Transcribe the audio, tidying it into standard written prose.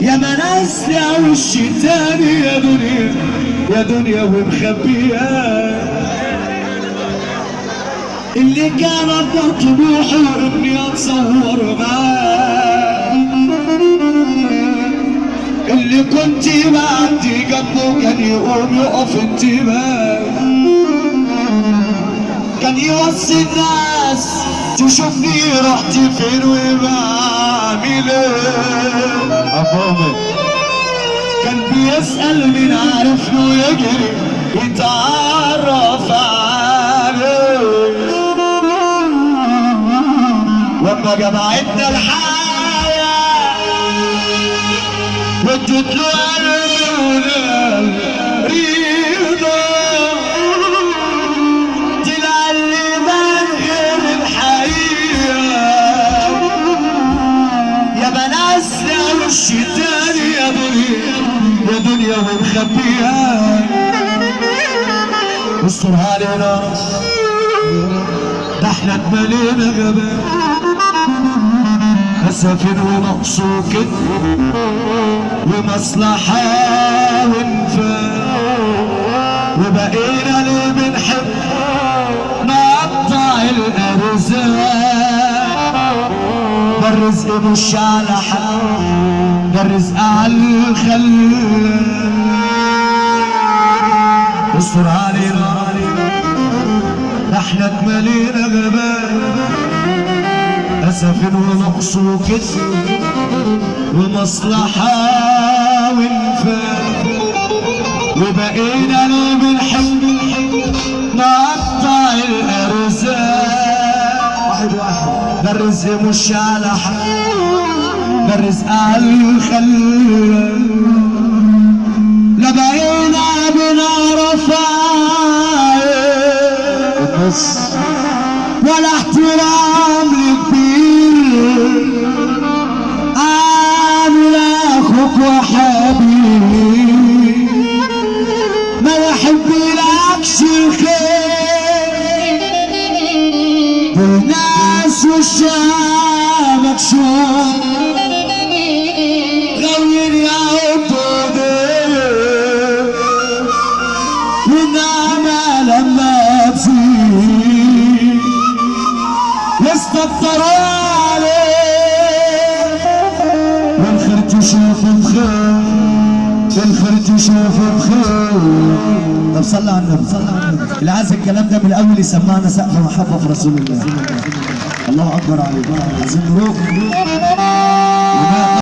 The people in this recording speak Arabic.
يا مناسنا وش تاني يا دنيا يا دنيا ومخبيها اللي كان افضل طموحي اني اتصور معاه اللي كنت بعدي جنبه كان يقوم يقف انتباه كان يوصي الناس تشوفني رحت فين وبعمل ايه كان بيسأل مين عارفني ويجري يتعرف عليه وما جمعتنا الحياة وديت له قلبي رضا طلع لي من غير الحقيقة يا بناسنا وش تاني يا دنيا ومخبيها استرها علينا ده احنا اتملينا غباء اسفين ونقص وكده ومصلحة وانفاق وبقينا اللي بنحب نقطع الارزاق ده الرزق مش على حق ده الرزق على الخلق استر علينا ده احنا اتملينا غباء اسف ونقص وكذب ومصلحة وانفاق وبقينا اللي بنحب نقطع الارزاق واحد ده الرزق مش على حق ده الرزق على الخلق لا بقينا بنعرف ولا احترام لكبير عامل اخوك وحبيبي ما يحبلكش الخير والناس وشها مكشوف غير يعودوا بيه والنعمة لما تزيد يستكتروا عليه والخير تشوف بخير والخير تشوف بخير. طب صلى على النبي صلى على النبي اللي عايز الكلام ده من الاول يسمعنا سقف محبه في رسول الله. الله اكبر عليك عايزين نروح